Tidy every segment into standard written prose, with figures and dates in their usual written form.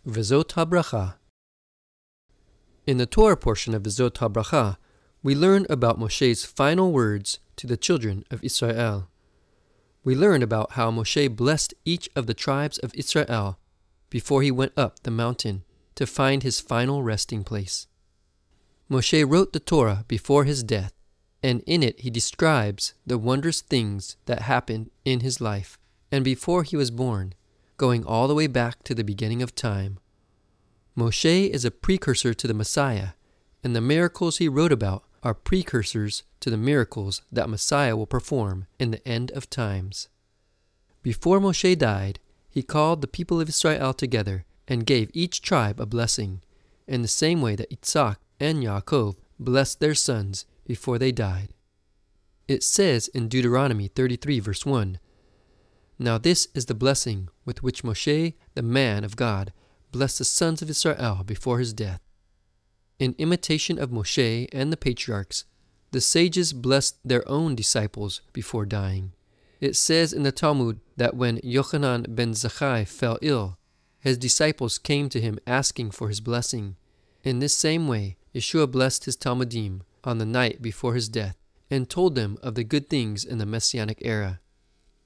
Vezot Ha'Bracha. In the Torah portion of Vezot Ha'Bracha, we learn about Moshe's final words to the children of Israel. We learn about how Moshe blessed each of the tribes of Israel before he went up the mountain to find his final resting place. Moshe wrote the Torah before his death, and in it he describes the wondrous things that happened in his life and before he was born, going all the way back to the beginning of time. Moshe is a precursor to the Messiah, and the miracles he wrote about are precursors to the miracles that Messiah will perform in the end of times. Before Moshe died, he called the people of Israel together and gave each tribe a blessing, in the same way that Isaac and Yaakov blessed their sons before they died. It says in Deuteronomy 33 verse 1, "Now this is the blessing with which Moshe, the man of God, blessed the sons of Israel before his death." In imitation of Moshe and the patriarchs, the sages blessed their own disciples before dying. It says in the Talmud that when Yochanan ben Zakkai fell ill, his disciples came to him asking for his blessing. In this same way, Yeshua blessed his Talmudim on the night before his death and told them of the good things in the Messianic era.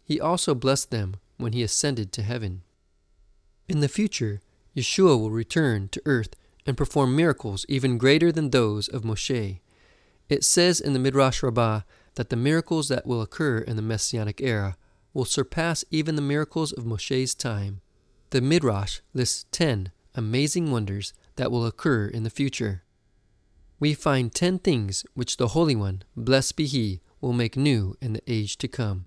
He also blessed them when he ascended to heaven. In the future, Yeshua will return to earth and perform miracles even greater than those of Moshe. It says in the Midrash Rabbah that the miracles that will occur in the Messianic era will surpass even the miracles of Moshe's time. The Midrash lists 10 amazing wonders that will occur in the future. We find 10 things which the Holy One, blessed be He, will make new in the age to come.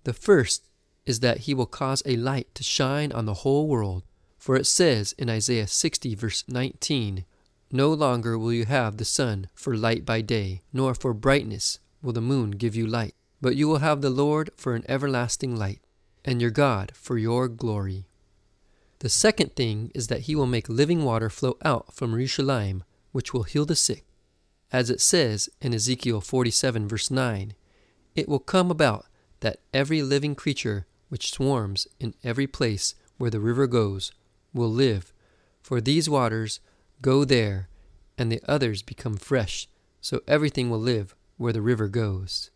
The first is that He will cause a light to shine on the whole world, for it says in Isaiah 60 verse 19, "No longer will you have the sun for light by day, nor for brightness will the moon give you light, but you will have the Lord for an everlasting light, and your God for your glory." The second thing is that He will make living water flow out from Yerushalayim, which will heal the sick. As it says in Ezekiel 47 verse 9, "It will come about that every living creature which swarms in every place where the river goes will live, for these waters go there, and the others become fresh, so everything will live where the river goes."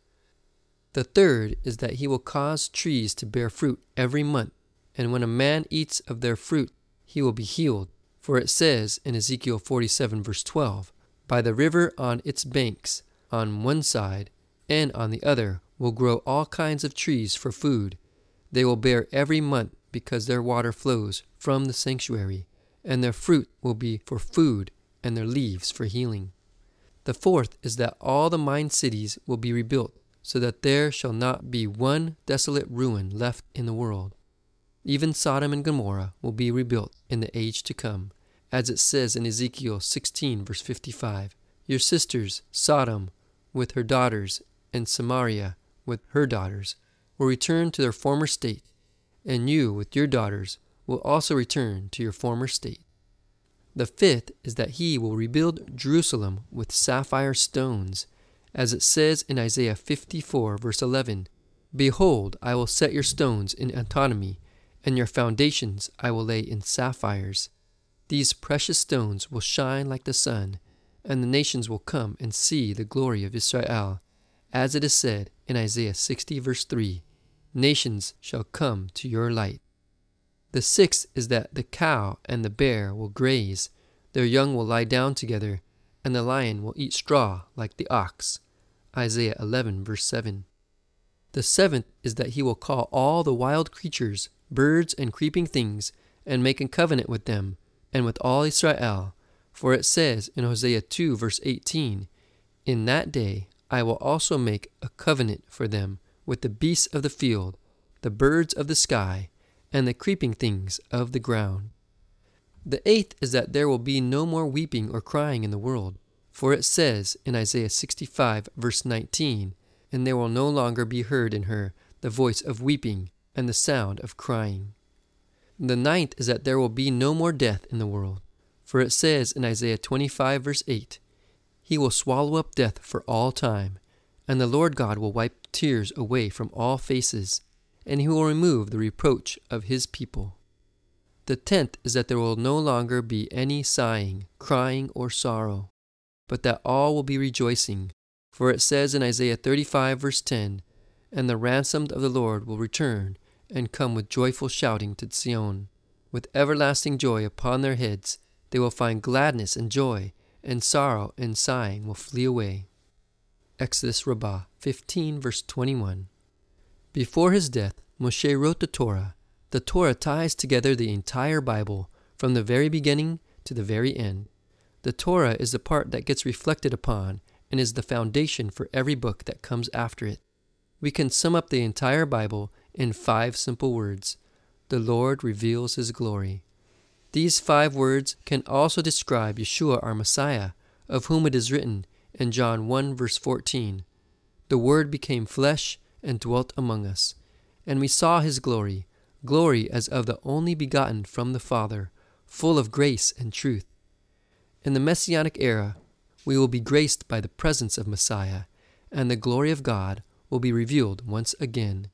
The third is that He will cause trees to bear fruit every month, and when a man eats of their fruit, he will be healed. For it says in Ezekiel 47 verse 12, "By the river on its banks, on one side and on the other, will grow all kinds of trees for food. They will bear every month because their water flows from the sanctuary, and their fruit will be for food and their leaves for healing." The fourth is that all the mined cities will be rebuilt, so that there shall not be one desolate ruin left in the world. Even Sodom and Gomorrah will be rebuilt in the age to come, as it says in Ezekiel 16 verse 55, "Your sisters, Sodom with her daughters and Samaria with her daughters, will return to their former state, and you with your daughters will also return to your former state." The fifth is that He will rebuild Jerusalem with sapphire stones, as it says in Isaiah 54 verse 11, "Behold, I will set your stones in autonomy, and your foundations I will lay in sapphires. These precious stones will shine like the sun, and the nations will come and see the glory of Israel. As it is said in Isaiah 60 verse 3, "Nations shall come to your light." The sixth is that the cow and the bear will graze, their young will lie down together, and the lion will eat straw like the ox. Isaiah 11 verse 7. The seventh is that He will call all the wild creatures, birds and creeping things, and make a covenant with them, and with all Israel. For it says in Hosea 2 verse 18, "In that day I will also make a covenant for them with the beasts of the field, the birds of the sky, and the creeping things of the ground." The eighth is that there will be no more weeping or crying in the world. For it says in Isaiah 65 verse 19, "And there will no longer be heard in her the voice of weeping and the sound of crying." The ninth is that there will be no more death in the world. For it says in Isaiah 25 verse 8, "He will swallow up death for all time, and the Lord God will wipe tears away from all faces, and He will remove the reproach of His people." The 10th is that there will no longer be any sighing, crying, or sorrow, but that all will be rejoicing. For it says in Isaiah 35 verse 10, "And the ransomed of the Lord will return and come with joyful shouting to Zion. With everlasting joy upon their heads, they will find gladness and joy, and sorrow and sighing will flee away." Exodus Rabbah 15 verse 21. Before his death, Moshe wrote the Torah. The Torah ties together the entire Bible, from the very beginning to the very end. The Torah is the part that gets reflected upon and is the foundation for every book that comes after it. We can sum up the entire Bible in 5 simple words: the Lord reveals His glory. These 5 words can also describe Yeshua, our Messiah, of whom it is written in John 1 verse 14, "The Word became flesh and dwelt among us, and we saw His glory, glory as of the only begotten from the Father, full of grace and truth." In the Messianic era, we will be graced by the presence of Messiah, and the glory of God will be revealed once again.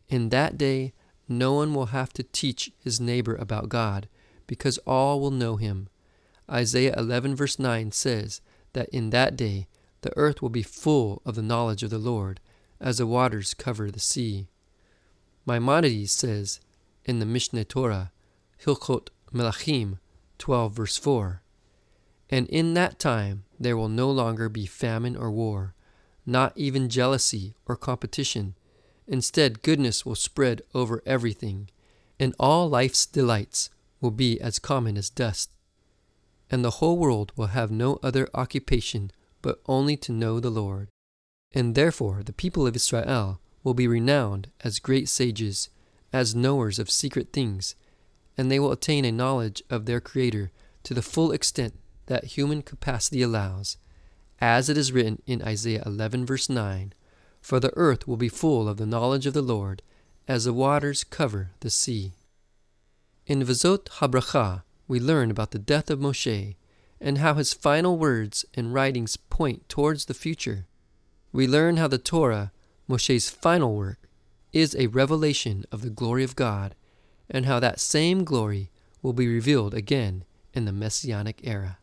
In that day, no one will have to teach his neighbor about God, because all will know Him. Isaiah 11 verse 9 says that in that day, the earth will be full of the knowledge of the Lord, as the waters cover the sea. Maimonides says in the Mishneh Torah, Hilchot Melachim 12 verse 4, "And in that time there will no longer be famine or war, not even jealousy or competition. Instead, goodness will spread over everything, and all life's delights will be as common as dust. And the whole world will have no other occupation but only to know the Lord. And therefore the people of Israel will be renowned as great sages, as knowers of secret things, and they will attain a knowledge of their Creator to the full extent that human capacity allows, as it is written in Isaiah 11 verse 9, "For the earth will be full of the knowledge of the Lord, as the waters cover the sea." In Vezot Ha'Bracha, we learn about the death of Moshe, and how his final words and writings point towards the future. We learn how the Torah, Moshe's final work, is a revelation of the glory of God, and how that same glory will be revealed again in the Messianic era.